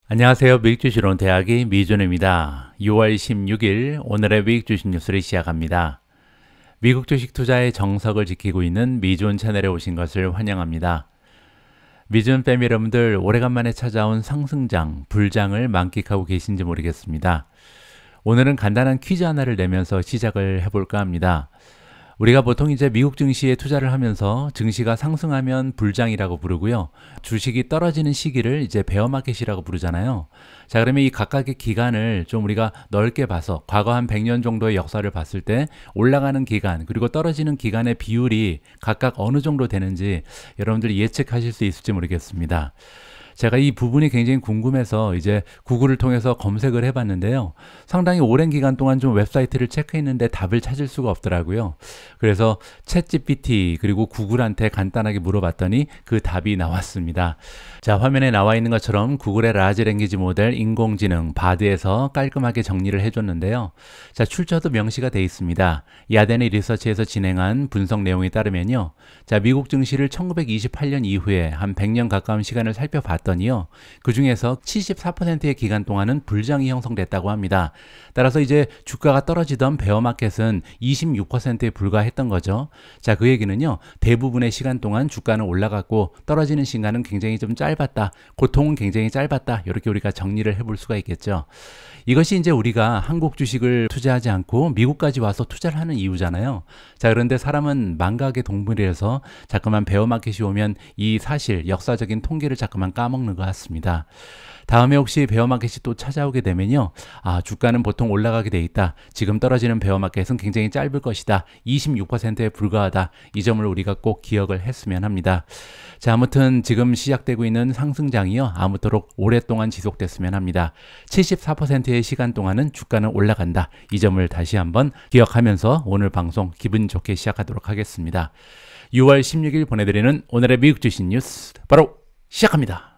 안녕하세요. 미국주식론 대학의 미준입니다. 6월 16일 오늘의 미국주식 뉴스를 시작합니다. 미국 주식 투자의 정석을 지키고 있는 미준 채널에 오신 것을 환영합니다. 미준 패밀리 여러분들, 오래간만에 찾아온 상승장, 불장을 만끽하고 계신지 모르겠습니다. 오늘은 간단한 퀴즈 하나를 내면서 시작을 해볼까 합니다. 우리가 보통 이제 미국 증시에 투자를 하면서 증시가 상승하면 불장이라고 부르고요. 주식이 떨어지는 시기를 이제 베어마켓이라고 부르잖아요. 자, 그러면 이 각각의 기간을 좀 우리가 넓게 봐서 과거 한 100년 정도의 역사를 봤을 때 올라가는 기간 그리고 떨어지는 기간의 비율이 각각 어느 정도 되는지 여러분들이 예측하실 수 있을지 모르겠습니다. 제가 이 부분이 굉장히 궁금해서 이제 구글을 통해서 검색을 해봤는데요. 상당히 오랜 기간 동안 좀 웹사이트를 체크했는데 답을 찾을 수가 없더라고요. 그래서 챗GPT 그리고 구글한테 간단하게 물어봤더니 그 답이 나왔습니다. 자, 화면에 나와 있는 것처럼 구글의 라지 랭귀지 모델 인공지능 바드에서 깔끔하게 정리를 해줬는데요. 자, 출처도 명시가 되어 있습니다. 야데니 리서치에서 진행한 분석 내용에 따르면요. 자, 미국 증시를 1928년 이후에 한 100년 가까운 시간을 살펴봤더니요. 그 중에서 74%의 기간 동안은 불장이 형성됐다고 합니다. 따라서 이제 주가가 떨어지던 베어마켓은 26%에 불과했던 거죠. 자, 그 얘기는요. 대부분의 시간 동안 주가는 올라갔고 떨어지는 시간은 굉장히 좀 짧았다. 고통은 굉장히 짧았다. 이렇게 우리가 정리를 해볼 수가 있겠죠. 이것이 이제 우리가 한국 주식을 투자하지 않고 미국까지 와서 투자를 하는 이유잖아요. 자, 그런데 사람은 망각의 동물이라서 자꾸만 베어마켓이 오면 이 사실, 역사적인 통계를 자꾸만 까먹는 것 같습니다. 다음에 혹시 베어마켓이 또 찾아오게 되면요. 아, 주가는 보통 올라가게 돼 있다. 지금 떨어지는 베어마켓은 굉장히 짧을 것이다. 26%에 불과하다. 이 점을 우리가 꼭 기억을 했으면 합니다. 자, 아무튼 지금 시작되고 있는 상승장이요. 아무쪼록 오랫동안 지속됐으면 합니다. 74%의 시간 동안은 주가는 올라간다. 이 점을 다시 한번 기억하면서 오늘 방송 기분 좋게 시작하도록 하겠습니다. 6월 16일 보내드리는 오늘의 미국 주식 뉴스 바로 시작합니다.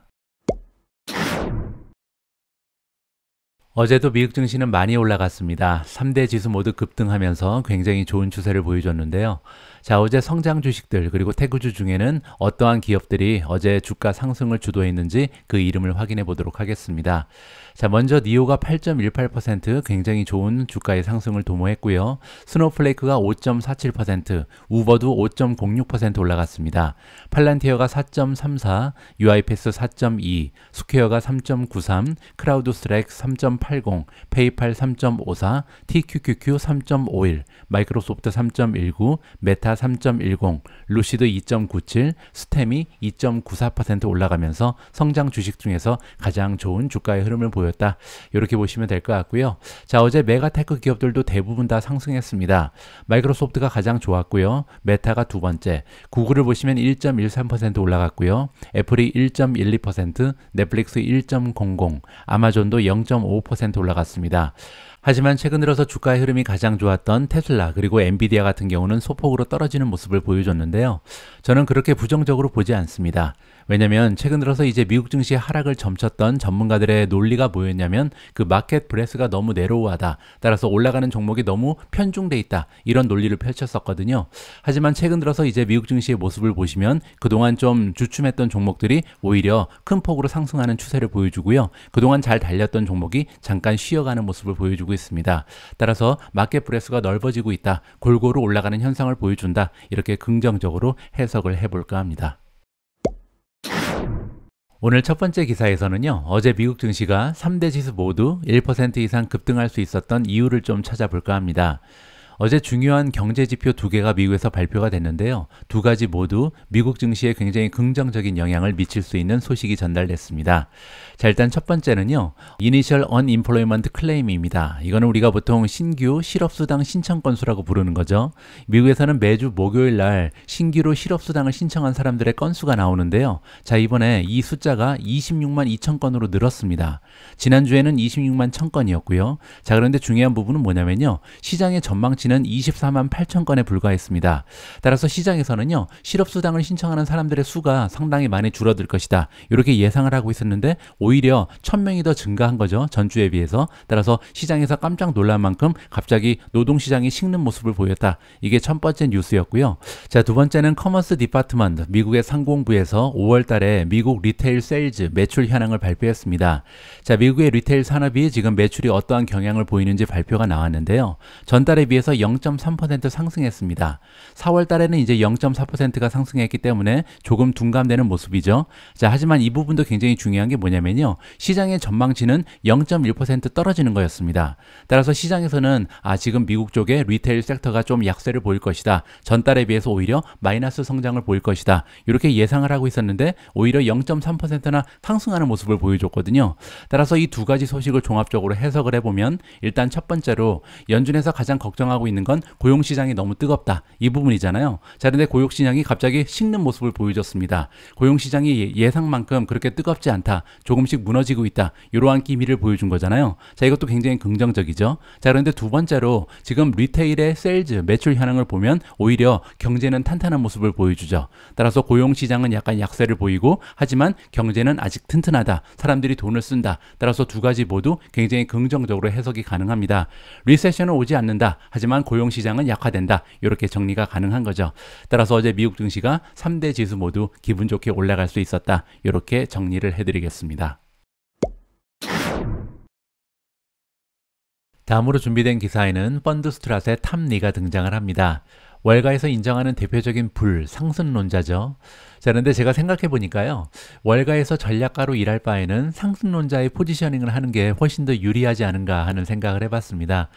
어제도 미국 증시는 많이 올라갔습니다. 3대 지수 모두 급등하면서 굉장히 좋은 추세를 보여줬는데요. 자, 어제 성장 주식들 그리고 테크주 중에는 어떠한 기업들이 어제 주가 상승을 주도했는지 그 이름을 확인해 보도록 하겠습니다. 자, 먼저 니오가 8.18% 굉장히 좋은 주가의 상승을 도모했고요. 스노우플레이크가 5.47%, 우버도 5.06% 올라갔습니다. 팔란티어가 4.34, 유아이패스 4.2, 스퀘어가 3.93, 크라우드스트랙 3.80, 페이팔 3.54, TQQQ 3.51, 마이크로소프트 3.19, 메타 3.10, 루시드 2.97, 스템이 2.94% 올라가면서 성장 주식 중에서 가장 좋은 주가의 흐름을 보였다. 이렇게 보시면 될 것 같고요. 자, 어제 메가테크 기업들도 대부분 다 상승했습니다. 마이크로소프트가 가장 좋았고요. 메타가 두 번째, 구글을 보시면 1.13% 올라갔고요. 애플이 1.12%, 넷플릭스 1.00, 아마존도 0.5% 올라갔습니다. 하지만 최근 들어서 주가의 흐름이 가장 좋았던 테슬라 그리고 엔비디아 같은 경우는 소폭으로 떨어지는 모습을 보여줬는데요. 저는 그렇게 부정적으로 보지 않습니다. 왜냐면 최근 들어서 이제 미국 증시의 하락을 점쳤던 전문가들의 논리가 뭐였냐면 그 마켓 브레스가 너무 내로우하다. 따라서 올라가는 종목이 너무 편중돼 있다. 이런 논리를 펼쳤었거든요. 하지만 최근 들어서 이제 미국 증시의 모습을 보시면 그동안 좀 주춤했던 종목들이 오히려 큰 폭으로 상승하는 추세를 보여주고요. 그동안 잘 달렸던 종목이 잠깐 쉬어가는 모습을 보여주고 있습니다. 따라서 마켓 브레스가 넓어지고 있다. 골고루 올라가는 현상을 보여준다. 이렇게 긍정적으로 해석을 해볼까 합니다. 오늘 첫 번째 기사에서는요. 어제 미국 증시가 3대 지수 모두 1% 이상 급등할 수 있었던 이유를 좀 찾아볼까 합니다. 어제 중요한 경제 지표 두 개가 미국에서 발표가 됐는데요. 두 가지 모두 미국 증시에 굉장히 긍정적인 영향을 미칠 수 있는 소식이 전달됐습니다. 자, 일단 첫 번째는요. Initial Unemployment Claim입니다. 이거는 우리가 보통 신규 실업수당 신청 건수라고 부르는 거죠. 미국에서는 매주 목요일 날 신규로 실업수당을 신청한 사람들의 건수가 나오는데요. 자, 이번에 이 숫자가 26만 2천 건으로 늘었습니다. 지난주에는 26만 1천 건이었고요. 자, 그런데 중요한 부분은 뭐냐면요. 시장의 전망치는 전망치는 24만 8천 건에 불과했습니다. 따라서 시장에서는요, 실업수당을 신청하는 사람들의 수가 상당히 많이 줄어들 것이다, 이렇게 예상을 하고 있었는데 오히려 1000명이 더 증가한 거죠, 전주에 비해서. 따라서 시장에서 깜짝 놀랄 만큼 갑자기 노동시장이 식는 모습을 보였다. 이게 첫 번째 뉴스였고요. 자, 두 번째는 커머스 디파트먼트, 미국의 상공부에서 5월 달에 미국 리테일 세일즈 매출 현황을 발표했습니다. 자, 미국의 리테일 산업이 지금 매출이 어떠한 경향을 보이는지 발표가 나왔는데요. 전달에 비해서 0.3% 상승했습니다. 4월 달에는 이제 0.4%가 상승했기 때문에 조금 둔감되는 모습이죠. 자, 하지만 이 부분도 굉장히 중요한 게 뭐냐면요, 시장의 전망치는 0.1% 떨어지는 거였습니다. 따라서 시장에서는 지금 미국 쪽에 리테일 섹터가 좀 약세를 보일 것이다, 전달에 비해서 오히려 마이너스 성장을 보일 것이다, 이렇게 예상을 하고 있었는데 오히려 0.3%나 상승하는 모습을 보여줬거든요. 따라서 이 두 가지 소식을 종합적으로 해석을 해보면, 일단 첫 번째로 연준에서 가장 걱정하고 있는 건 고용시장이 너무 뜨겁다, 이 부분이잖아요. 자, 그런데 고용시장이 갑자기 식는 모습을 보여줬습니다. 고용시장이 예상만큼 그렇게 뜨겁지 않다, 조금씩 무너지고 있다, 이러한 기미를 보여준 거잖아요. 자, 이것도 굉장히 긍정적이죠. 자, 그런데 두 번째로 지금 리테일의 세일즈 매출 현황을 보면 오히려 경제는 탄탄한 모습을 보여주죠. 따라서 고용시장은 약간 약세를 보이고, 하지만 경제는 아직 튼튼하다, 사람들이 돈을 쓴다. 따라서 두 가지 모두 굉장히 긍정적으로 해석이 가능합니다. 리세션은 오지 않는다, 하지만 고용시장은 약화된다, 이렇게 정리가 가능한 거죠. 따라서 어제 미국 증시가 3대 지수 모두 기분 좋게 올라갈 수 있었다, 이렇게 정리를 해드리겠습니다. 다음으로 준비된 기사에는 펀드 스트랏의 탐리가 등장을 합니다. 월가에서 인정하는 대표적인 상승론자죠. 자, 그런데 제가 생각해 보니까요, 월가에서 전략가로 일할 바에는 상승론자의 포지셔닝을 하는 게 훨씬 더 유리하지 않은가 하는 생각을 해봤습니다.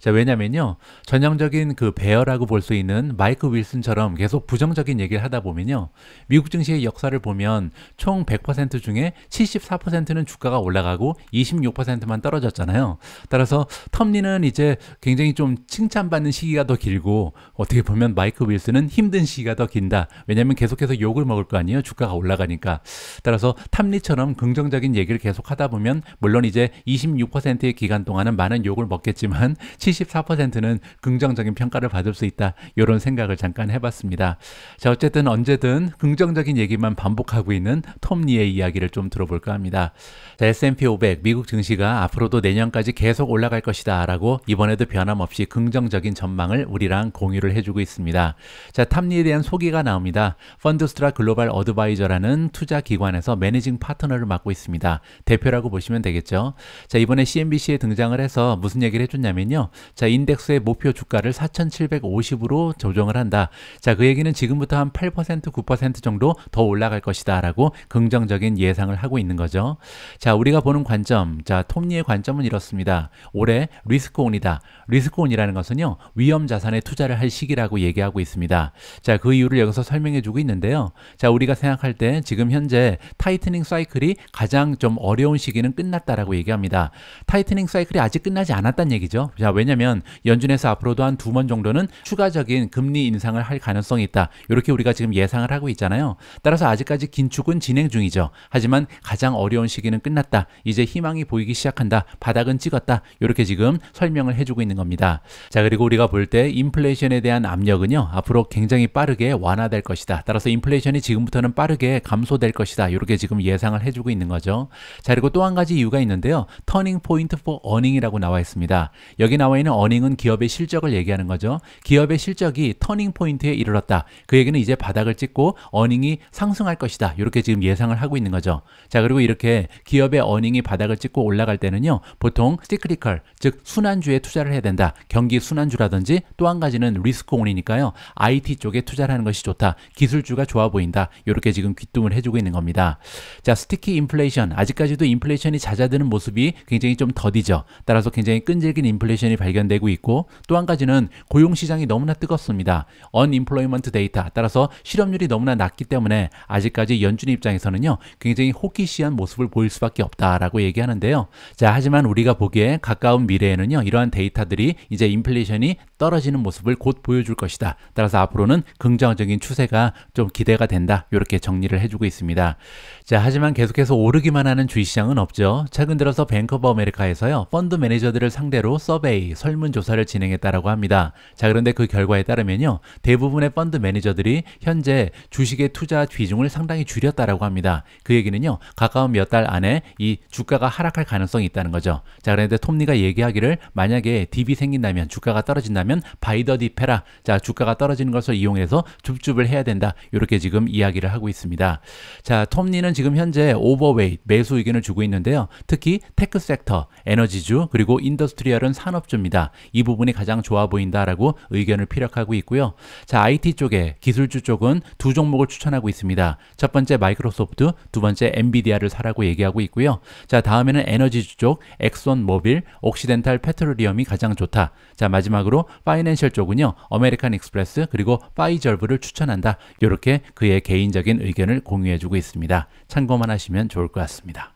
자, 왜냐면요, 전형적인 그 베어라고 볼 수 있는 마이크 윌슨처럼 계속 부정적인 얘기를 하다 보면요, 미국 증시의 역사를 보면 총 100% 중에 74%는 주가가 올라가고 26%만 떨어졌잖아요. 따라서 텀리는 이제 굉장히 좀 칭찬받는 시기가 더 길고, 어떻게 보면 마이크 윌슨은 힘든 시기가 더 긴다. 왜냐면 계속해서 욕을 먹을 거 아니에요, 주가가 올라가니까. 따라서 탐리처럼 긍정적인 얘기를 계속 하다 보면 물론 이제 26%의 기간 동안은 많은 욕을 먹겠지만 74%는 긍정적인 평가를 받을 수 있다, 이런 생각을 잠깐 해봤습니다. 자, 어쨌든 언제든 긍정적인 얘기만 반복하고 있는 톰리의 이야기를 좀 들어볼까 합니다. 자, S&P 500 미국 증시가 앞으로도 내년까지 계속 올라갈 것이다 라고 이번에도 변함없이 긍정적인 전망을 우리랑 공유를 해주고 있습니다. 자, 탐리에 대한 소개가 나옵니다. 펀드스트라 글로벌 어드바이저라는 투자 기관에서 매니징 파트너를 맡고 있습니다. 대표라고 보시면 되겠죠. 자, 이번에 CNBC에 등장을 해서 무슨 얘기를 해줬냐면요, 자, 인덱스의 목표 주가를 4,750으로 조정을 한다. 자, 그 얘기는 지금부터 한 8%, 9% 정도 더 올라갈 것이다 라고 긍정적인 예상을 하고 있는 거죠. 자, 우리가 보는 관점, 자, 톰리의 관점은 이렇습니다. 올해 리스크온이다. 리스크온이라는 것은요, 위험 자산에 투자를 할 시기라고 얘기하고 있습니다. 자, 그 이유를 여기서 설명해 주고 있는데요. 자, 우리가 생각할 때 지금 현재 타이트닝 사이클이 가장 좀 어려운 시기는 끝났다라고 얘기합니다. 타이트닝 사이클이 아직 끝나지 않았다는 얘기죠. 자, 왜냐면 연준에서 앞으로도 한 2번 정도는 추가적인 금리 인상을 할 가능성이 있다, 이렇게 우리가 지금 예상을 하고 있잖아요. 따라서 아직까지 긴축은 진행 중이죠. 하지만 가장 어려운 시기는 끝났다, 이제 희망이 보이기 시작한다, 바닥은 찍었다, 이렇게 지금 설명을 해주고 있는 겁니다. 자, 그리고 우리가 볼 때 인플레이션에 대한 압력은요, 앞으로 굉장히 빠르게 완화될 것이다. 따라서 인플레이션이 지금부터는 빠르게 감소될 것이다, 이렇게 지금 예상을 해주고 있는 거죠. 자, 그리고 또 한 가지 이유가 있는데요, 터닝 포인트 포 어닝이라고 나와 있습니다. 여기 나와 있는 어닝은 기업의 실적을 얘기하는 거죠. 기업의 실적이 터닝 포인트에 이르렀다, 그 얘기는 이제 바닥을 찍고 어닝이 상승할 것이다, 이렇게 지금 예상을 하고 있는 거죠. 자, 그리고 이렇게 기업의 어닝이 바닥을 찍고 올라갈 때는요, 보통 시크리컬, 즉 순환주에 투자를 해야 된다. 경기 순환주라든지 또 한 가지는 리스크온이니까요, IT 쪽에 투자를 하는 것이 좋다, 기술주가 좋아 보인다, 이렇게 지금 귀뚱을 해주고 있는 겁니다. 자, 스티키 인플레이션, 아직까지도 인플레이션이 잦아드는 모습이 굉장히 좀 더디죠. 따라서 굉장히 끈질긴 인플레이션이 발견되고 있고, 또 한 가지는 고용시장이 너무나 뜨겁습니다. 언임플로이먼트 데이터, 따라서 실업률이 너무나 낮기 때문에 아직까지 연준 입장에서는요, 굉장히 호기시한 모습을 보일 수밖에 없다라고 얘기하는데요. 자, 하지만 우리가 보기에 가까운 미래에는요, 이러한 데이터들이 이제 인플레이션이 떨어지는 모습을 곧 보여줄 것이다. 따라서 앞으로는 긍정적인 추세가 좀 기대가 된다, 이렇게 정리를 해주고 있습니다. 자, 하지만 계속해서 오르기만 하는 주식시장은 없죠. 최근 들어서 뱅크 오브 아메리카에서요, 펀드 매니저들을 상대로 서베이, 펀드들이 설문조사를 진행했다라고 합니다. 자, 그런데 그 결과에 따르면요, 대부분의 펀드 매니저들이 현재 주식의 투자 비중을 상당히 줄였다라고 합니다. 그 얘기는요, 가까운 몇 달 안에 이 주가가 하락할 가능성이 있다는 거죠. 자, 그런데 톰리가 얘기하기를 만약에 딥이 생긴다면, 주가가 떨어진다면 바이 더 딥 해라. 자, 주가가 떨어지는 것을 이용해서 줍줍을 해야 된다. 이렇게 지금 이야기를 하고 있습니다. 자, 톰리는 지금 현재 오버웨이트 매수 의견을 주고 있는데요. 특히 테크 섹터, 에너지주, 그리고 인더스트리얼은 산업주입니다. 이 부분이 가장 좋아 보인다라고 의견을 피력하고 있고요. 자, IT 쪽에 기술주 쪽은 두 종목을 추천하고 있습니다. 첫 번째 마이크로소프트, 두 번째 엔비디아를 사라고 얘기하고 있고요. 자, 다음에는 에너지주 쪽 엑손 모빌, 옥시덴탈 페트롤리엄이 가장 좋다. 자, 마지막으로 파이낸셜 쪽은요, 아메리칸 익스프레스 그리고 파이저브를 추천한다. 이렇게 그의 개인적인 의견을 공유해주고 있습니다. 참고만 하시면 좋을 것 같습니다.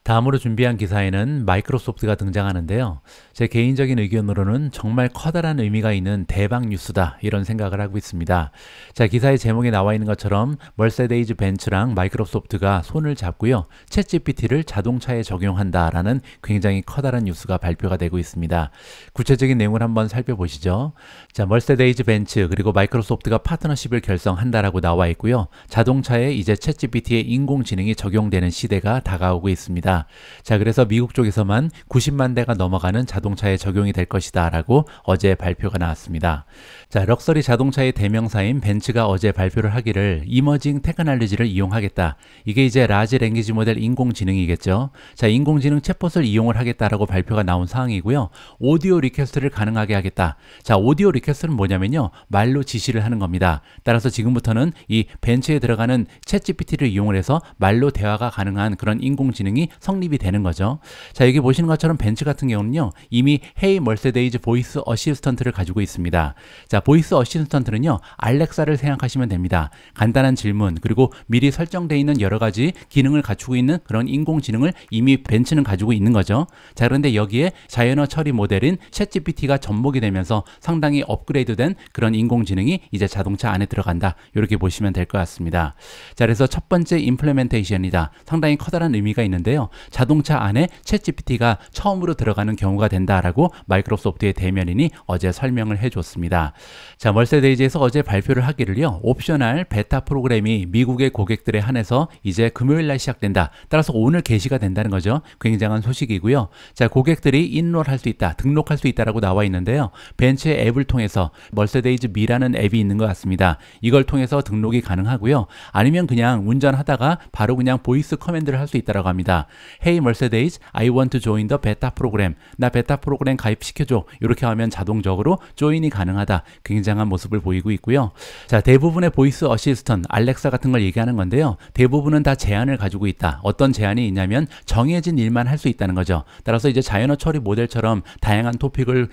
다음으로 준비한 기사에는 마이크로소프트가 등장하는데요. 제 개인적인 의견으로는 정말 커다란 의미가 있는 대박 뉴스다, 이런 생각을 하고 있습니다. 자, 기사의 제목에 나와 있는 것처럼 머세데이즈 벤츠랑 마이크로소프트가 손을 잡고요, 챗GPT를 자동차에 적용한다라는 굉장히 커다란 뉴스가 발표가 되고 있습니다. 구체적인 내용을 한번 살펴보시죠. 자, 머세데이즈 벤츠 그리고 마이크로소프트가 파트너십을 결성한다라고 나와 있고요. 자동차에 이제 챗GPT의 인공지능이 적용되는 시대가 다가오고 있습니다. 자, 그래서 미국 쪽에서만 90만 대가 넘어가는 자동차에 적용이 될 것이다 라고 어제 발표가 나왔습니다. 자, 럭셔리 자동차의 대명사인 벤츠가 어제 발표를 하기를 이머징 테크놀로지를 이용하겠다. 이게 이제 라지 랭귀지 모델 인공지능이겠죠. 자, 인공지능 챗봇을 이용을 하겠다라고 발표가 나온 상황이고요. 오디오 리퀘스트를 가능하게 하겠다. 자, 오디오 리퀘스트는 뭐냐면요, 말로 지시를 하는 겁니다. 따라서 지금부터는 이 벤츠에 들어가는 챗GPT를 이용을 해서 말로 대화가 가능한 그런 인공지능이 성립이 되는 거죠. 자, 여기 보시는 것처럼 벤츠 같은 경우는요, 이미 헤이 머세데이즈 보이스 어시스턴트를 가지고 있습니다. 자, 보이스 어시스턴트는요, 알렉사를 생각하시면 됩니다. 간단한 질문, 그리고 미리 설정되어 있는 여러 가지 기능을 갖추고 있는 그런 인공지능을 이미 벤츠는 가지고 있는 거죠. 자, 그런데 여기에 자연어 처리 모델인 챗GPT가 접목이 되면서 상당히 업그레이드된 그런 인공지능이 이제 자동차 안에 들어간다. 이렇게 보시면 될 것 같습니다. 자, 그래서 첫 번째 임플레멘테이션이다. 상당히 커다란 의미가 있는데요. 자동차 안에 챗GPT가 처음으로 들어가는 경우가 된다라고 마이크로소프트의 대면인이 어제 설명을 해줬습니다. 자, 머세데이즈에서 어제 발표를 하기를요, 옵셔널 베타 프로그램이 미국의 고객들에 한해서 이제 금요일 날 시작된다. 따라서 오늘 개시가 된다는 거죠. 굉장한 소식이고요. 자, 고객들이 인롤할 수 있다, 등록할 수 있다라고 나와 있는데요. 벤츠의 앱을 통해서 머세데이즈 미라는 앱이 있는 것 같습니다. 이걸 통해서 등록이 가능하고요. 아니면 그냥 운전하다가 바로 그냥 보이스 커맨드를 할 수 있다라고 합니다. Hey Mercedes, I want to join the beta program. 나 베타 프로그램 가입시켜줘. 이렇게 하면 자동적으로 조인이 가능하다. 굉장한 모습을 보이고 있고요. 자, 대부분의 보이스 어시스턴트, 알렉사 같은 걸 얘기하는 건데요. 대부분은 다 제한을 가지고 있다. 어떤 제한이 있냐면 정해진 일만 할 수 있다는 거죠. 따라서 이제 자연어 처리 모델처럼 다양한 토픽을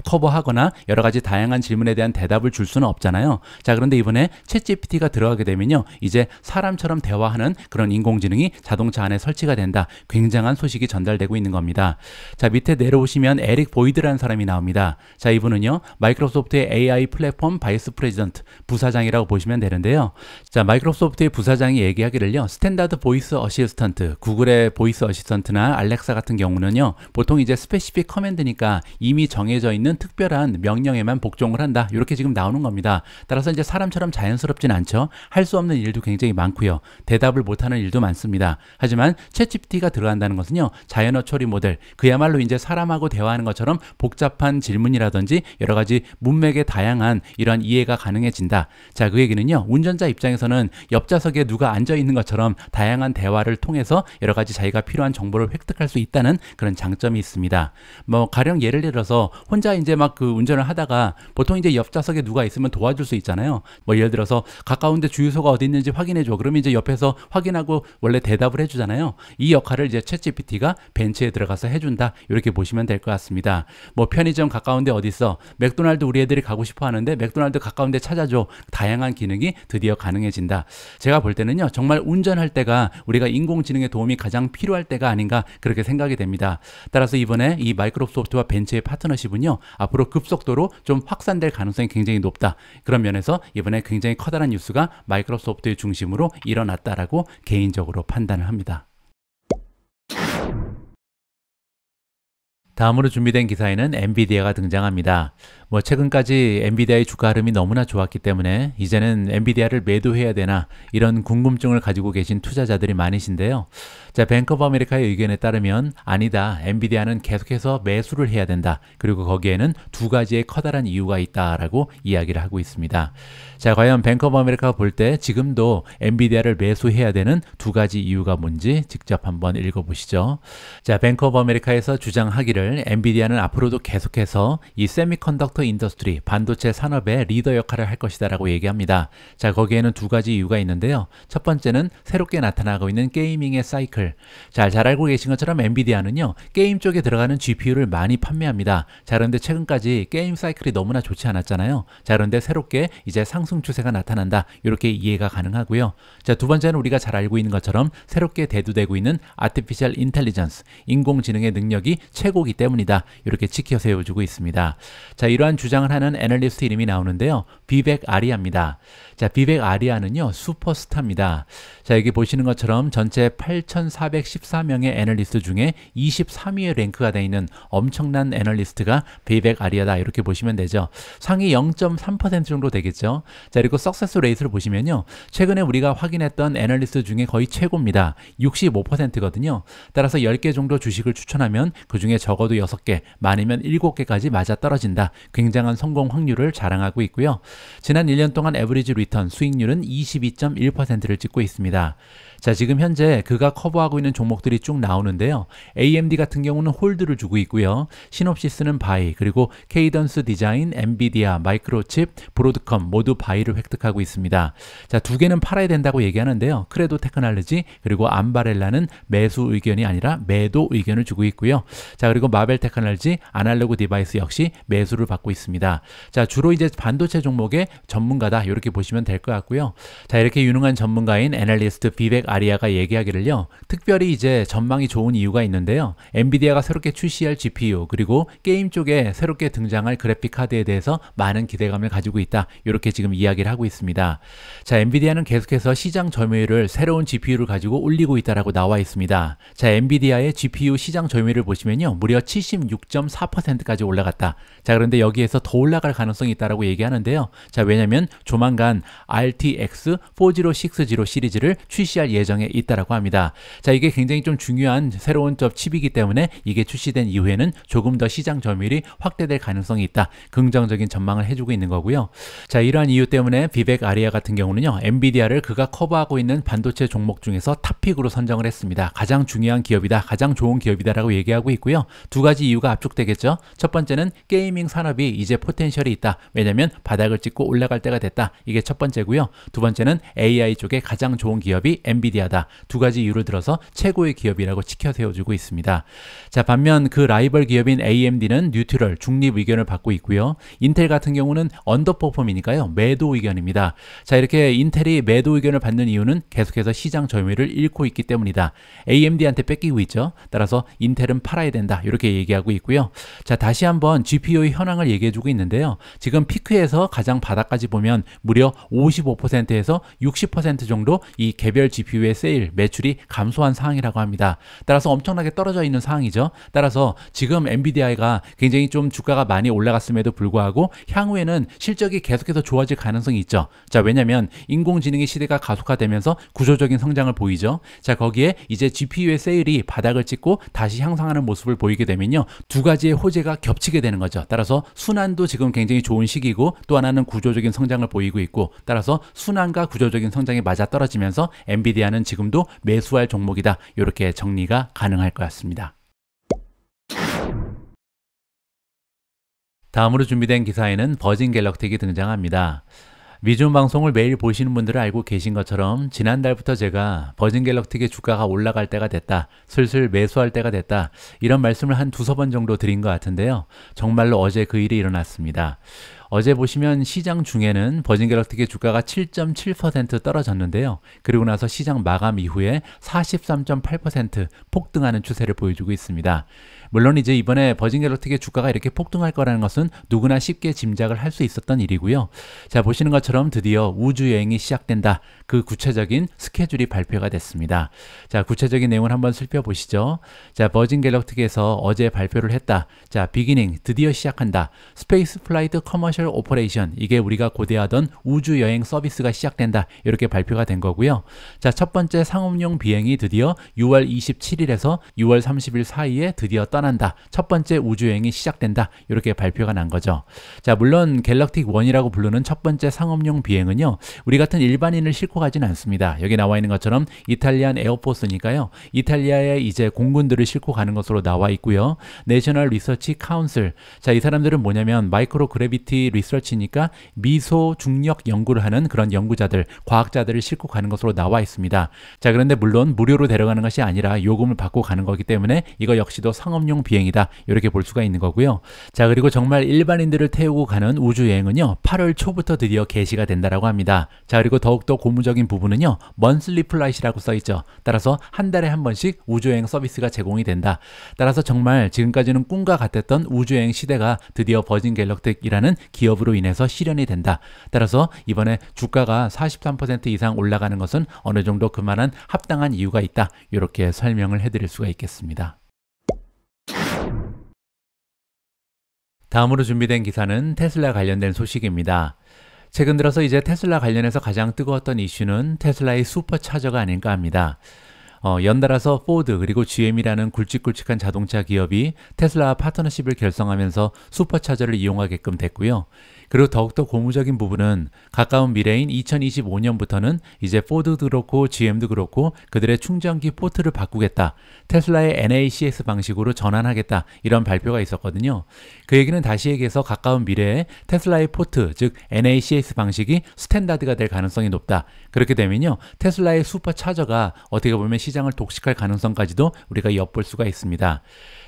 커버하거나 여러 가지 다양한 질문에 대한 대답을 줄 수는 없잖아요. 자, 그런데 이번에 챗GPT가 들어가게 되면요, 이제 사람처럼 대화하는 그런 인공지능이 자동차 안에 설치가 된다. 굉장한 소식이 전달되고 있는 겁니다. 자, 밑에 내려오시면 에릭 보이드라는 사람이 나옵니다. 자, 이분은요, 마이크로소프트의 AI 플랫폼 바이스 프레지던트, 부사장이라고 보시면 되는데요. 자, 마이크로소프트의 부사장이 얘기하기를요, 스탠다드 보이스 어시스턴트, 구글의 보이스 어시스턴트나 알렉사 같은 경우는요, 보통 이제 스페시픽 커맨드니까 이미 정해져 있는 특별한 명령에만 복종을 한다. 이렇게 지금 나오는 겁니다. 따라서 이제 사람처럼 자연스럽진 않죠. 할 수 없는 일도 굉장히 많고요. 대답을 못하는 일도 많습니다. 하지만 챗GPT가 들어간다는 것은요, 자연어 처리 모델, 그야말로 이제 사람하고 대화하는 것처럼 복잡한 질문이라든지 여러 가지 문맥의 다양한 이러한 이해가 가능해진다. 자, 그 얘기는요, 운전자 입장에서는 옆좌석에 누가 앉아 있는 것처럼 다양한 대화를 통해서 여러 가지 자기가 필요한 정보를 획득할 수 있다는 그런 장점이 있습니다. 가령 예를 들어서 혼자 이제 막 그 운전을 하다가 보통 이제 옆좌석에 누가 있으면 도와줄 수 있잖아요. 예를 들어서 가까운데 주유소가 어디 있는지 확인해줘. 그러면 이제 옆에서 확인하고 원래 대답을 해주잖아요. 이 역할을 이제 챗GPT가 벤츠에 들어가서 해준다. 이렇게 보시면 될 것 같습니다. 편의점 가까운데 어디 있어? 맥도날드 우리 애들이 가고 싶어 하는데 맥도날드 가까운데 찾아줘. 다양한 기능이 드디어 가능해진다. 제가 볼 때는요, 정말 운전할 때가 우리가 인공지능의 도움이 가장 필요할 때가 아닌가 그렇게 생각이 됩니다. 따라서 이번에 이 마이크로소프트와 벤츠의 파트너십은요, 앞으로 급속도로 좀 확산될 가능성이 굉장히 높다. 그런 면에서 이번에 굉장히 커다란 뉴스가 마이크로소프트의 중심으로 일어났다라고 개인적으로 판단을 합니다. 다음으로 준비된 기사에는 엔비디아가 등장합니다. 최근까지 엔비디아의 주가 흐름이 너무나 좋았기 때문에 이제는 엔비디아를 매도해야 되나 이런 궁금증을 가지고 계신 투자자들이 많으신데요. 자, 뱅크 오브 아메리카의 의견에 따르면 아니다. 엔비디아는 계속해서 매수를 해야 된다. 그리고 거기에는 두 가지의 커다란 이유가 있다라고 이야기를 하고 있습니다. 자, 과연 뱅크 오브 아메리카가 볼 때 지금도 엔비디아를 매수해야 되는 두 가지 이유가 뭔지 직접 한번 읽어보시죠. 자, 뱅크 오브 아메리카에서 주장하기를 엔비디아는 앞으로도 계속해서 이 세미컨덕터 인더스트리, 반도체 산업의 리더 역할을 할 것이다 라고 얘기합니다. 자, 거기에는 두 가지 이유가 있는데요. 첫 번째는 새롭게 나타나고 있는 게이밍의 사이클. 잘 알고 계신 것처럼 엔비디아는요, 게임 쪽에 들어가는 GPU를 많이 판매합니다. 자, 그런데 최근까지 게임 사이클이 너무나 좋지 않았잖아요. 자, 그런데 새롭게 이제 상승 추세가 나타난다. 이렇게 이해가 가능하고요. 자, 두 번째는 우리가 잘 알고 있는 것처럼 새롭게 대두되고 있는 아티피셜 인텔리전스, 인공지능의 능력이 최고이기 때문이다. 이렇게 지켜 세워주고 있습니다. 자, 이러한 주장을 하는 애널리스트 이름이 나오는데요. 비벡 아리아입니다. 자, 비벡 아리아는요, 슈퍼스타입니다. 자, 여기 보시는 것처럼 전체 8,414명의 애널리스트 중에 23위에 랭크가 되어 있는 엄청난 애널리스트가 비벡 아리아다. 이렇게 보시면 되죠. 상위 0.3% 정도 되겠죠. 자, 그리고 석세스 레이트를 보시면요. 최근에 우리가 확인했던 애널리스트 중에 거의 최고입니다. 65%거든요. 따라서 10개 정도 주식을 추천하면 그 중에 적어도 6개, 많으면 7개까지 맞아 떨어진다. 굉장한 성공 확률을 자랑하고 있고요. 지난 1년 동안 에버리지 리턴 수익률은 22.1%를 찍고 있습니다. 자, 지금 현재 그가 커버하고 있는 종목들이 쭉 나오는데요. AMD 같은 경우는 홀드를 주고 있고요. 시놉시스는 바이, 그리고 케이던스 디자인, 엔비디아, 마이크로칩, 브로드컴 모두 바이를 획득하고 있습니다. 자, 두 개는 팔아야 된다고 얘기하는데요. 크레도 테크놀로지 그리고 암바렐라는 매수 의견이 아니라 매도 의견을 주고 있고요. 자, 그리고 마벨 테크놀로지, 아날로그 디바이스 역시 매수를 받고 있습니다. 자, 주로 이제 반도체 종목의 전문가다. 이렇게 보시면 될 것 같고요. 자, 이렇게 유능한 전문가인 애널리스트 비벡 아리아가 얘기하기를요. 특별히 이제 전망이 좋은 이유가 있는데요. 엔비디아가 새롭게 출시할 GPU 그리고 게임 쪽에 새롭게 등장할 그래픽 카드에 대해서 많은 기대감을 가지고 있다. 이렇게 지금 이야기를 하고 있습니다. 자, 엔비디아는 계속해서 시장 점유율을 새로운 GPU를 가지고 올리고 있다라고 나와 있습니다. 자, 엔비디아의 GPU 시장 점유율을 보시면요. 무려 76.4%까지 올라갔다. 자, 그런데 여기에서 더 올라갈 가능성이 있다라고 얘기하는데요. 자, 왜냐면 조만간 RTX 4060 시리즈를 출시할 예정에 있다라고 합니다. 자, 이게 굉장히 좀 중요한 새로운 칩이기 때문에 이게 출시된 이후에는 조금 더 시장 점유율이 확대될 가능성이 있다. 긍정적인 전망을 해주고 있는 거고요. 자, 이러한 이유 때문에 비벡 아리아 같은 경우는요. 엔비디아를 그가 커버하고 있는 반도체 종목 중에서 탑픽으로 선정을 했습니다. 가장 중요한 기업이다. 가장 좋은 기업이다라고 얘기하고 있고요. 두 가지 이유가 압축되겠죠. 첫 번째는 게이밍 산업이 이제 포텐셜이 있다. 왜냐면 바닥을 찍고 올라갈 때가 됐다. 이게 첫 번째고요. 두 번째는 AI 쪽에 가장 좋은 기업이 엔비디아다. 두 가지 이유를 들어서 최고의 기업이라고 지켜 세워주고 있습니다. 자, 반면 그 라이벌 기업인 AMD는 뉴트럴, 중립 의견을 받고 있고요. 인텔 같은 경우는 언더퍼폼이니까요. 매도 의견입니다. 자, 이렇게 인텔이 매도 의견을 받는 이유는 계속해서 시장 점유율을 잃고 있기 때문이다. AMD한테 뺏기고 있죠. 따라서 인텔은 팔아야 된다. 이렇게 얘기하고 있고요. 자, 다시 한번 GPU의 현황을 얘기해주고 있는데요. 지금 피크에서 가장 바닥까지 보면 무려 55%에서 60% 정도 이 개별 GPU의 세일, 매출이 감소한 상황이라고 합니다. 따라서 엄청나게 떨어져 있는 상황이죠. 따라서 지금 엔비디아가 굉장히 좀 주가가 많이 올라갔음에도 불구하고 향후에는 실적이 계속해서 좋아질 가능성이 있죠. 자, 왜냐면 인공지능의 시대가 가속화되면서 구조적인 성장을 보이죠. 자, 거기에 이제 GPU의 세일이 바닥을 찍고 다시 향상하는 모습을 보이게 되면요. 두 가지의 호재가 겹치게 되는 거죠. 따라서 순환도 지금 굉장히 좋은 시기고 또 하나는 구조적인 성장을 보이고 있고 따라서 순환과 구조적인 성장이 맞아떨어지면서 엔비디아는 지금도 매수할 종목이다. 이렇게 정리가 가능할 것 같습니다. 다음으로 준비된 기사에는 버진 갤럭틱이 등장합니다. 미준 방송을 매일 보시는 분들은 알고 계신 것처럼 지난달부터 제가 버진 갤럭틱의 주가가 올라갈 때가 됐다. 슬슬 매수할 때가 됐다. 이런 말씀을 한 두세 번 정도 드린 것 같은데요. 정말로 어제 그 일이 일어났습니다. 어제 보시면 시장 중에는 버진 갤럭틱의 주가가 7.7% 떨어졌는데요. 그리고 나서 시장 마감 이후에 43.8% 폭등하는 추세를 보여주고 있습니다. 물론 이제 이번에 버진 갤럭틱의 주가가 이렇게 폭등할 거라는 것은 누구나 쉽게 짐작을 할 수 있었던 일이고요. 자, 보시는 것처럼 드디어 우주 여행이 시작된다. 그 구체적인 스케줄이 발표가 됐습니다. 자, 구체적인 내용을 한번 살펴보시죠. 자, 버진 갤럭틱에서 어제 발표를 했다. 자, 비기닝 드디어 시작한다. 스페이스 플라이트 커머셜 오퍼레이션, 이게 우리가 고대하던 우주 여행 서비스가 시작된다. 이렇게 발표가 된 거고요. 자, 첫 번째 상업용 비행이 드디어 6월 27일에서 6월 30일 사이에 드디어 떠난다. 첫 번째 우주 여행이 시작된다. 이렇게 발표가 난 거죠. 자, 물론 갤럭틱 1이라고 부르는 첫 번째 상업용 비행은요, 우리 같은 일반인을 싣고 가진 않습니다. 여기 나와 있는 것처럼 이탈리안 에어포스니까요, 이탈리아의 이제 공군들을 싣고 가는 것으로 나와 있고요. 내셔널 리서치 카운슬, 자, 이 사람들은 뭐냐면 마이크로 그래비티 리서치니까 미소 중력 연구를 하는 그런 연구자들, 과학자들을 싣고 가는 것으로 나와 있습니다. 자, 그런데 물론 무료로 데려가는 것이 아니라 요금을 받고 가는 거기 때문에 이거 역시도 상업용 비행이다. 이렇게 볼 수가 있는 거고요. 자, 그리고 정말 일반인들을 태우고 가는 우주 여행은요, 8월 초부터 드디어 개시가 된다라고 합니다. 자, 그리고 더욱더 고무적인 부분은요, 먼슬리 플라이트라고 써 있죠. 따라서 한 달에 한 번씩 우주 여행 서비스가 제공이 된다. 따라서 정말 지금까지는 꿈과 같았던 우주 여행 시대가 드디어 버진 갤럭틱이라는 기업으로 인해서 실현이 된다. 따라서 이번에 주가가 43% 이상 올라가는 것은 어느 정도 그만한 합당한 이유가 있다. 이렇게 설명을 해드릴 수가 있겠습니다. 다음으로 준비된 기사는 테슬라 관련된 소식입니다. 최근 들어서 이제 테슬라 관련해서 가장 뜨거웠던 이슈는 테슬라의 슈퍼차저가 아닐까 합니다. 연달아서 포드 그리고 GM이라는 굵직굵직한 자동차 기업이 테슬라와 파트너십을 결성하면서 슈퍼차저를 이용하게끔 됐고요. 그리고 더욱더 고무적인 부분은 가까운 미래인 2025년부터는 이제 포드도 그렇고 GM도 그렇고 그들의 충전기 포트를 바꾸겠다. 테슬라의 NACS 방식으로 전환하겠다. 이런 발표가 있었거든요. 그 얘기는 다시 얘기해서 가까운 미래에 테슬라의 포트, 즉 NACS 방식이 스탠다드가 될 가능성이 높다. 그렇게 되면요, 테슬라의 슈퍼차저가 어떻게 보면 시장을 독식할 가능성까지도 우리가 엿볼 수가 있습니다.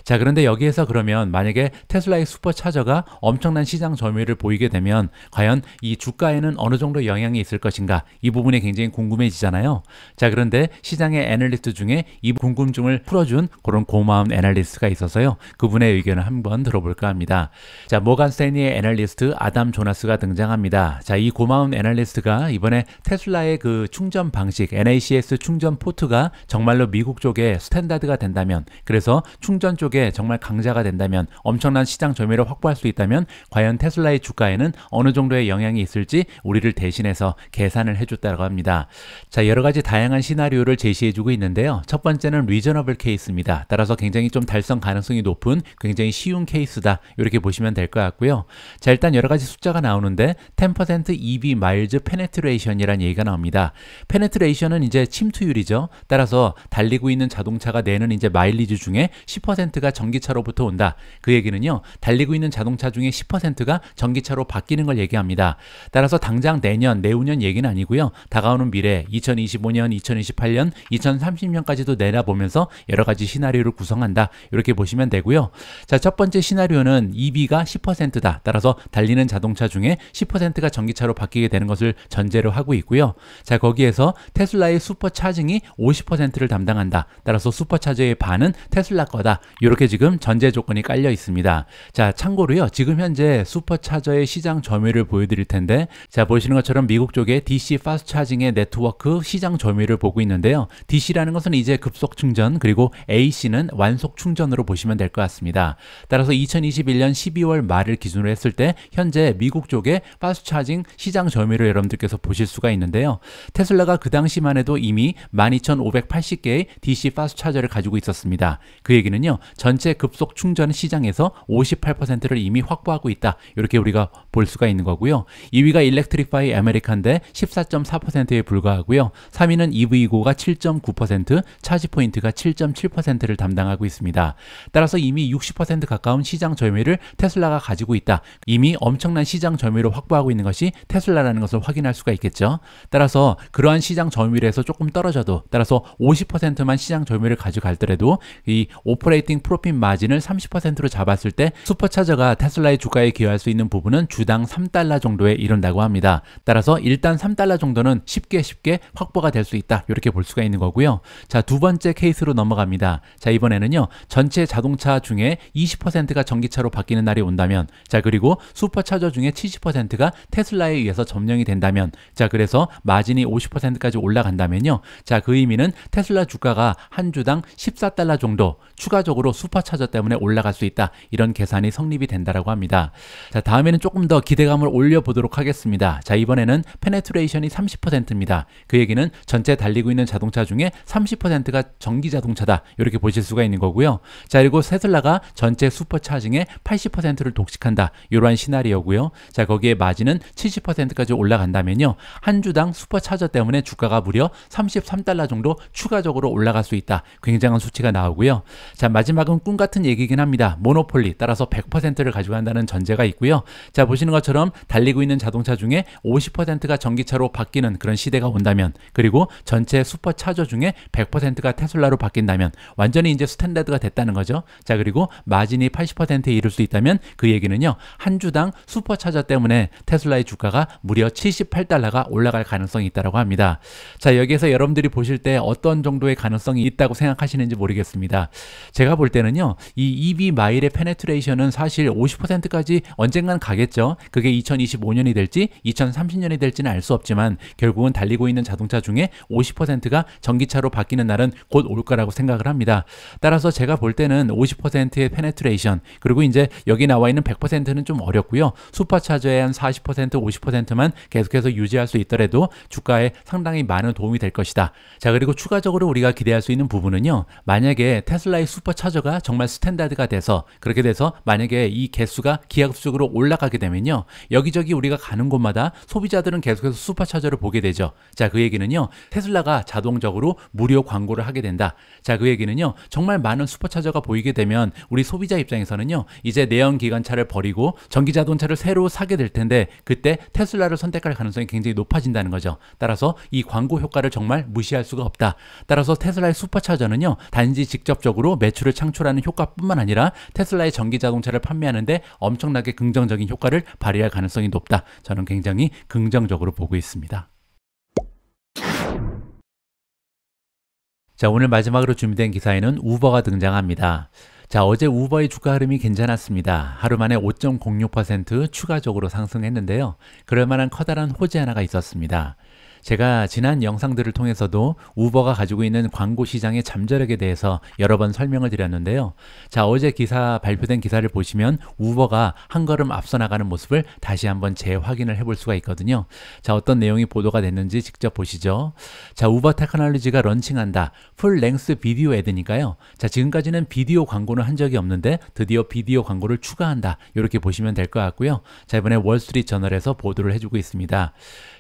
자, 그런데 여기에서 그러면 만약에 테슬라의 슈퍼차저가 엄청난 시장 점유율을 보이게 되면 과연 이 주가에는 어느 정도 영향이 있을 것인가, 이 부분이 굉장히 궁금해지잖아요. 자, 그런데 시장의 애널리스트 중에 이 궁금증을 풀어준 그런 고마운 애널리스트가 있어서요, 그분의 의견을 한번 들어볼까 합니다. 자, 모간 스탠리의 애널리스트 아담 조나스가 등장합니다. 자, 이 고마운 애널리스트가 이번에 테슬라의 그 충전 방식, NACS 충전 포트가 정말로 미국 쪽에 스탠다드가 된다면, 그래서 충전 쪽에 정말 강자가 된다면, 엄청난 시장 점유율을 확보할 수 있다면 과연 테슬라의 주가에는 어느 정도의 영향이 있을지 우리를 대신해서 계산을 해줬다고 합니다. 자, 여러 가지 다양한 시나리오를 제시해주고 있는데요. 첫 번째는 리저너블 케이스입니다. 따라서 굉장히 좀 달성 가능성이 높은 굉장히 쉬운 케이스다. 이렇게 보시면 될 것 같고요. 자, 일단 여러 가지 숫자가 나오는데 10% EV miles penetration이라는 얘기가 나옵니다. penetration은 이제 침투율이죠. 따라서 달리고 있는 자동차가 내는 이제 마일리지 중에 10%가 전기차로부터 온다. 그 얘기는요, 달리고 있는 자동차 중에 10%가 전기차로 바뀌는 걸 얘기합니다. 따라서 당장 내년, 내후년 얘기는 아니고요. 다가오는 미래 2025년, 2028년, 2030년까지도 내다보면서 여러 가지 시나리오를 구성한다. 이렇게 보시면 되고요. 자, 첫 번째 시나리오는 EV가 10%다. 따라서 달리는 자동차 중에 10%가 전기차로 바뀌게 되는 것을 전제로 하고 있고요. 자, 거기에서 테슬라의 슈퍼차징이 50%를 담당한다. 따라서 슈퍼차저의 반은 테슬라 거다. 이렇게 지금 전제 조건이 깔려 있습니다. 자, 참고로요, 지금 현재 슈퍼차저의 시장 점유율을 보여드릴 텐데, 자, 보시는 것처럼 미국 쪽에 DC 파스트 차징의 네트워크 시장 점유율을 보고 있는데요. DC라는 것은 이제 급속 충전, 그리고 AC는 완속 충전으로 보시면 될 것 같습니다. 따라서 2021년 12월 말을 기준으로 했을 때 현재 미국 쪽에 파스트 차징 시장 점유율을 여러분들께서 보실 수가 있는데요. 테슬라가 그 당시만 해도 이미 12,580개의 DC 파스트 차저를 가지고 있었습니다. 그 얘기는요, 전체 급속 충전 시장에서 58%를 이미 확보하고 있다. 이렇게 우리가 볼 수가 있는 거고요. 2위가 일렉트리파이 아메리칸데 14.4%에 불과하고요. 3위는 EV고가 7.9%, 차지 포인트가 7.7%를 담당하고 있습니다. 따라서 이미 60% 가까운 시장 점유율을 테슬라가 가지고 있다. 이미 엄청난 시장 점유율을 확보하고 있는 것이 테슬라라는 것을 확인할 수가 있겠죠. 따라서 그러한 시장 점유율에서 조금 떨어져도, 따라서 50%만 시장 점유율을 가져갈더라도 이 오퍼레이팅 프로핏 마진을 30%로 잡았을 때 슈퍼차저가 테슬라의 주가에 기여할 수 있는 부분은 주당 3달러 정도에 이른다고 합니다. 따라서 일단 3달러 정도는 쉽게 확보가 될 수 있다. 이렇게 볼 수가 있는 거고요. 자, 두 번째 케이스로 넘어갑니다. 자, 이번에는요. 전체 자동차 중에 20%가 전기차로 바뀌는 날이 온다면, 자, 그리고 슈퍼차저 중에 70%가 테슬라에 의해서 점령이 된다면, 자, 그래서 마진이 50%까지 올라간다면요. 자, 그 의미는 테슬라 주가가 한 주당 14달러 정도 추가적으로 슈퍼차저 때문에 올라갈 수 있다. 이런 계산이 성립이 된다라고 합니다. 자, 다음에는 조금 더 기대감을 올려보도록 하겠습니다. 자, 이번에는 페네트레이션이 30%입니다. 그 얘기는 전체 달리고 있는 자동차 중에 30%가 전기 자동차다. 이렇게 보실 수가 있는 거고요. 자, 그리고 테슬라가 전체 슈퍼차징의 80%를 독식한다. 이러한 시나리오고요. 자, 거기에 마진은 70%까지 올라간다면요. 한 주당 슈퍼차저 때문에 주가가 무려 33달러 정도 추가적으로 올라갈 수 있다. 굉장한 수치가 나오고요. 자, 마지막은 꿈 같은 얘기긴 합니다. 모노폴리, 따라서 100%를 가지고 간다는 전제가 있고요. 자, 보시는 것처럼 달리고 있는 자동차 중에 50%가 전기차로 바뀌는 그런 시대가 온다면, 그리고 전체 슈퍼차저 중에 100%가 테슬라로 바뀐다면 완전히 이제 스탠다드가 됐다는 거죠. 자, 그리고 마진이 80%에 이를 수 있다면 그 얘기는요. 한 주당 슈퍼차저 때문에 테슬라의 주가가 무려 78달러가 올라갈 가능성이 있다고 합니다. 자, 여기에서 여러분들이 보실 때 어떤 정도의 가능성이 있다고 생각하시는지 모르겠습니다. 제가 볼 때는요. 이 EV 마일의 페네트레이션은 사실 50%까지 언젠간 가겠죠. 그게 2025년이 될지 2030년이 될지는 알 수 없지만 결국은 달리고 있는 자동차 중에 50%가 전기차로 바뀌는 날은 곧 올 거라고 생각을 합니다. 따라서 제가 볼 때는 50%의 페네트레이션, 그리고 이제 여기 나와 있는 100%는 좀 어렵고요. 슈퍼차저의 한 40%, 50%만 계속해서 유지할 수 있더라도 주가에 상당히 많은 도움이 될 것이다. 자, 그리고 추가적으로 우리가 기대할 수 있는 부분은요. 만약에 테슬라의 슈퍼차저가 정말 스탠다드가 돼서, 그렇게 돼서 만약에 이 개수가 기하급수적으로 올라가게 되면요. 여기저기 우리가 가는 곳마다 소비자들은 계속해서 슈퍼차저를 보게 되죠. 자, 그 얘기는요. 테슬라가 자동적으로 무료 광고를 하게 된다. 자, 그 얘기는요. 정말 많은 슈퍼차저가 보이게 되면 우리 소비자 입장에서는요. 이제 내연기관차를 버리고 전기자동차를 새로 사게 될 텐데 그때 테슬라를 선택할 가능성이 굉장히 높아진다는 거죠. 따라서 이 광고 효과를 정말 무시할 수가 없다. 따라서 테슬라의 슈퍼차저는요. 단지 직접적으로 매출을 창출하는 효과뿐만 아니라 테슬라의 전기자동차를 판매하는데 엄청나게 긍정적인 효과를 발휘할 가능성이 높다. 저는 굉장히 긍정적으로 보고 있습니다. 자, 오늘 마지막으로 준비된 기사에는 우버가 등장합니다. 자, 어제 우버의 주가 흐름이 괜찮았습니다. 하루 만에 5.06% 추가적으로 상승했는데요. 그럴 만한 커다란 호재 하나가 있었습니다. 제가 지난 영상들을 통해서도 우버가 가지고 있는 광고 시장의 잠재력에 대해서 여러 번 설명을 드렸는데요. 자, 어제 발표된 기사를 보시면 우버가 한 걸음 앞서 나가는 모습을 다시 한번 재확인을 해볼 수가 있거든요. 자, 어떤 내용이 보도가 됐는지 직접 보시죠. 자, 우버 테크놀로지가 런칭한다. 풀 랭스 비디오 애드니까요. 자, 지금까지는 비디오 광고는 한 적이 없는데 드디어 비디오 광고를 추가한다. 이렇게 보시면 될 것 같고요. 자, 이번에 월스트리트 저널에서 보도를 해주고 있습니다.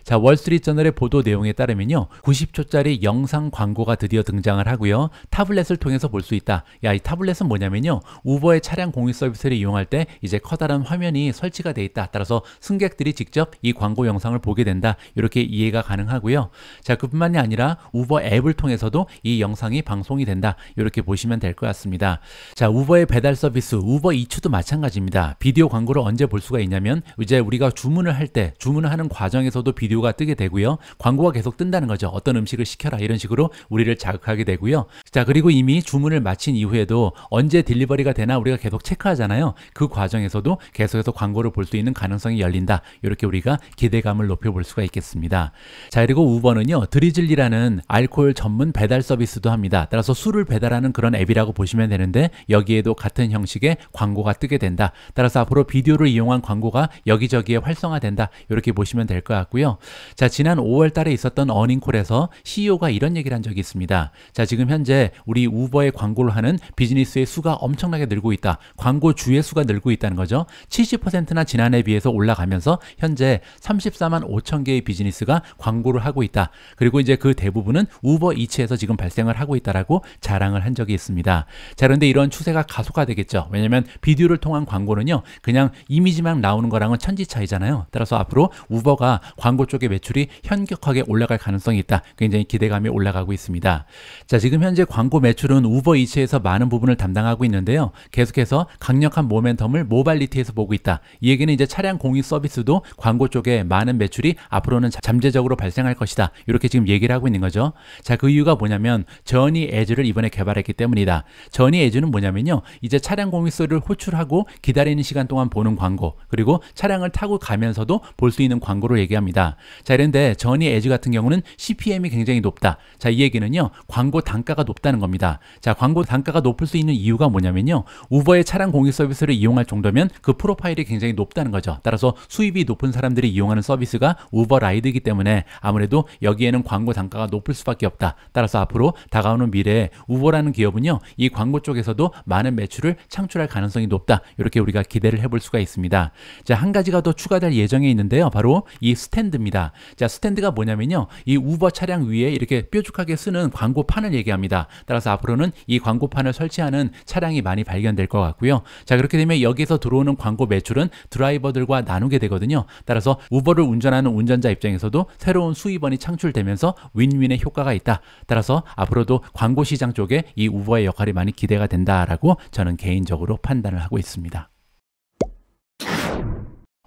자, 월스트리트 저널의 보도 내용에 따르면요. 90초짜리 영상 광고가 드디어 등장을 하고요. 타블렛을 통해서 볼 수 있다. 야, 이 타블렛은 뭐냐면요. 우버의 차량 공유 서비스를 이용할 때 이제 커다란 화면이 설치가 돼 있다. 따라서 승객들이 직접 이 광고 영상을 보게 된다. 이렇게 이해가 가능하고요. 자, 그뿐만이 아니라 우버 앱을 통해서도 이 영상이 방송이 된다. 이렇게 보시면 될 것 같습니다. 자, 우버의 배달 서비스 우버 이츠도 마찬가지입니다. 비디오 광고를 언제 볼 수가 있냐면 이제 우리가 주문을 할 때 주문을 하는 과정에서도 비디오가 뜨게 되고요. 광고가 계속 뜬다는 거죠. 어떤 음식을 시켜라 이런 식으로 우리를 자극하게 되고요. 자, 그리고 이미 주문을 마친 이후에도 언제 딜리버리가 되나 우리가 계속 체크하잖아요. 그 과정에서도 계속해서 광고를 볼 수 있는 가능성이 열린다. 이렇게 우리가 기대감을 높여볼 수가 있겠습니다. 자, 그리고 우버는요. 드리즐리라는 알코올 전문 배달 서비스도 합니다. 따라서 술을 배달하는 그런 앱이라고 보시면 되는데 여기에도 같은 형식의 광고가 뜨게 된다. 따라서 앞으로 비디오를 이용한 광고가 여기저기에 활성화된다. 이렇게 보시면 될 것 같고요. 자, 지난 5월 달에 있었던 어닝콜에서 CEO가 이런 얘기를 한 적이 있습니다. 자, 지금 현재 우리 우버의 광고를 하는 비즈니스의 수가 엄청나게 늘고 있다. 광고주의 수가 늘고 있다는 거죠. 70%나 지난해에 비해서 올라가면서 현재 34만 5천 개의 비즈니스가 광고를 하고 있다. 그리고 이제 그 대부분은 우버 이츠에서 지금 발생을 하고 있다라고 자랑을 한 적이 있습니다. 자, 그런데 이런 추세가 가속화되겠죠. 왜냐하면 비디오를 통한 광고는요. 그냥 이미지만 나오는 거랑은 천지 차이잖아요. 따라서 앞으로 우버가 광고 쪽의 매출이 급격하게 올라갈 가능성이 있다. 굉장히 기대감이 올라가고 있습니다. 자, 지금 현재 광고 매출은 우버이츠에서 많은 부분을 담당하고 있는데요. 계속해서 강력한 모멘텀을 모빌리티에서 보고 있다. 이 얘기는 이제 차량 공유 서비스도 광고 쪽에 많은 매출이 앞으로는 잠재적으로 발생할 것이다. 이렇게 지금 얘기를 하고 있는 거죠. 자, 그 이유가 뭐냐면 저니 에즈를 이번에 개발했기 때문이다. 저니 에즈는 뭐냐면요. 이제 차량 공유소를 호출하고 기다리는 시간 동안 보는 광고, 그리고 차량을 타고 가면서도 볼 수 있는 광고를 얘기합니다. 자, 그런데 저니 에즈 같은 경우는 CPM이 굉장히 높다. 자, 이 얘기는요. 광고 단가가 높다는 겁니다. 자, 광고 단가가 높을 수 있는 이유가 뭐냐면요. 우버의 차량 공유 서비스를 이용할 정도면 그 프로파일이 굉장히 높다는 거죠. 따라서 수입이 높은 사람들이 이용하는 서비스가 우버 라이드이기 때문에 아무래도 여기에는 광고 단가가 높을 수밖에 없다. 따라서 앞으로 다가오는 미래에 우버라는 기업은요. 이 광고 쪽에서도 많은 매출을 창출할 가능성이 높다. 이렇게 우리가 기대를 해볼 수가 있습니다. 자, 한 가지가 더 추가될 예정에 있는데요. 바로 이 스탠드입니다. 자, 스탠드가 뭐냐면요. 이 우버 차량 위에 이렇게 뾰족하게 쓰는 광고판을 얘기합니다. 따라서 앞으로는 이 광고판을 설치하는 차량이 많이 발견될 것 같고요. 자, 그렇게 되면 여기에서 들어오는 광고 매출은 드라이버들과 나누게 되거든요. 따라서 우버를 운전하는 운전자 입장에서도 새로운 수입원이 창출되면서 윈윈의 효과가 있다. 따라서 앞으로도 광고 시장 쪽에 이 우버의 역할이 많이 기대가 된다라고 저는 개인적으로 판단을 하고 있습니다.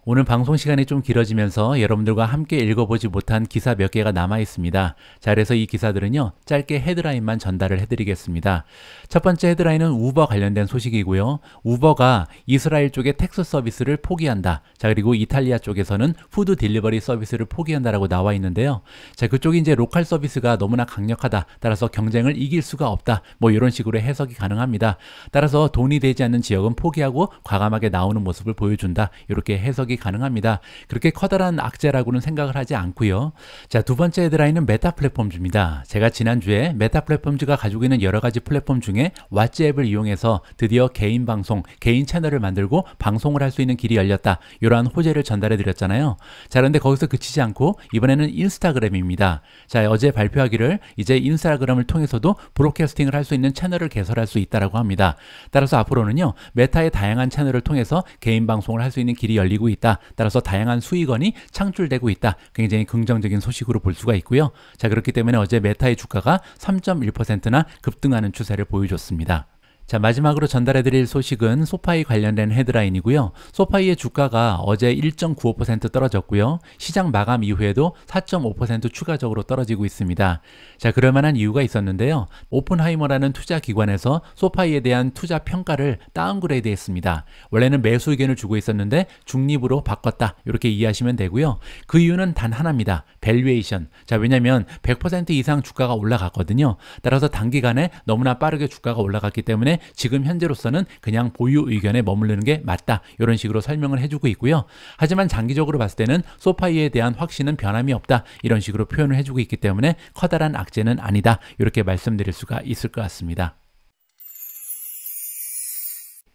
오늘 방송 시간이 좀 길어지면서 여러분들과 함께 읽어보지 못한 기사 몇 개가 남아 있습니다. 자, 그래서 이 기사들은요, 짧게 헤드라인만 전달을 해드리겠습니다. 첫 번째 헤드라인은 우버 관련된 소식이고요. 우버가 이스라엘 쪽의 텍스 서비스를 포기한다. 자, 그리고 이탈리아 쪽에서는 푸드 딜리버리 서비스를 포기한다라고 나와 있는데요. 자, 그쪽이 이제 로컬 서비스가 너무나 강력하다. 따라서 경쟁을 이길 수가 없다. 뭐 이런 식으로 해석이 가능합니다. 따라서 돈이 되지 않는 지역은 포기하고 과감하게 나오는 모습을 보여준다. 이렇게 해석이 가능합니다. 그렇게 커다란 악재라고는 생각을 하지 않고요. 자, 두 번째 헤드라인은 메타 플랫폼즈입니다. 제가 지난주에 메타 플랫폼즈가 가지고 있는 여러 가지 플랫폼 중에 왓츠 앱을 이용해서 드디어 개인 방송, 개인 채널을 만들고 방송을 할 수 있는 길이 열렸다. 이러한 호재를 전달해 드렸잖아요. 자, 그런데 거기서 그치지 않고 이번에는 인스타그램입니다. 자, 어제 발표하기를 이제 인스타그램을 통해서도 브로드캐스팅을 할 수 있는 채널을 개설할 수 있다라고 합니다. 따라서 앞으로는요, 메타의 다양한 채널을 통해서 개인 방송을 할 수 있는 길이 열리고 있다. 따라서 다양한 수익원이 창출되고 있다. 굉장히 긍정적인 소식으로 볼 수가 있고요. 자, 그렇기 때문에 어제 메타의 주가가 3.1%나 급등하는 추세를 보여줬습니다. 자, 마지막으로 전달해드릴 소식은 소파이 관련된 헤드라인이고요. 소파이의 주가가 어제 1.95% 떨어졌고요. 시장 마감 이후에도 4.5% 추가적으로 떨어지고 있습니다. 자, 그럴 만한 이유가 있었는데요. 오픈하이머라는 투자 기관에서 소파이에 대한 투자 평가를 다운그레이드 했습니다. 원래는 매수 의견을 주고 있었는데 중립으로 바꿨다. 이렇게 이해하시면 되고요. 그 이유는 단 하나입니다. 밸류에이션. 자, 왜냐면 100% 이상 주가가 올라갔거든요. 따라서 단기간에 너무나 빠르게 주가가 올라갔기 때문에 지금 현재로서는 그냥 보유 의견에 머무르는 게 맞다. 이런 식으로 설명을 해주고 있고요. 하지만 장기적으로 봤을 때는 소파이에 대한 확신은 변함이 없다. 이런 식으로 표현을 해주고 있기 때문에 커다란 악재는 아니다. 이렇게 말씀드릴 수가 있을 것 같습니다.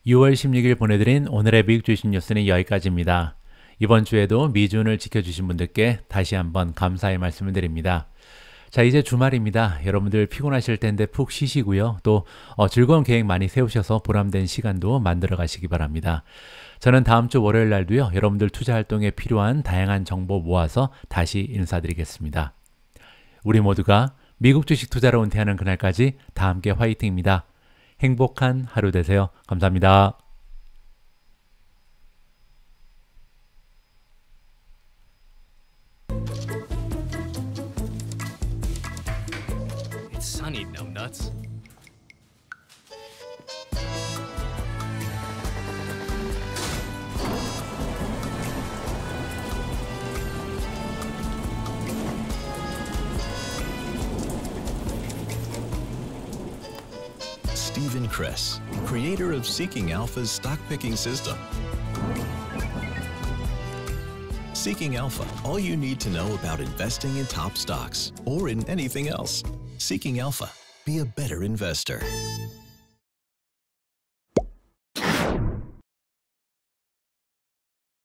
6월 16일 보내드린 오늘의 미국 주식 뉴스는 여기까지입니다. 이번 주에도 미준을 지켜주신 분들께 다시 한번 감사의 말씀을 드립니다. 자, 이제 주말입니다. 여러분들 피곤하실 텐데 푹 쉬시고요. 또 즐거운 계획 많이 세우셔서 보람된 시간도 만들어 가시기 바랍니다. 저는 다음 주 월요일 날도요. 여러분들 투자 활동에 필요한 다양한 정보 모아서 다시 인사드리겠습니다. 우리 모두가 미국 주식 투자로 은퇴하는 그날까지 다 함께 화이팅입니다. 행복한 하루 되세요. 감사합니다. Sunny numbnuts. Stephen Kress, creator of Seeking Alpha's stock picking system. Seeking Alpha, all you need to know about investing in top stocks or in anything else. Seeking Alpha, be a better investor.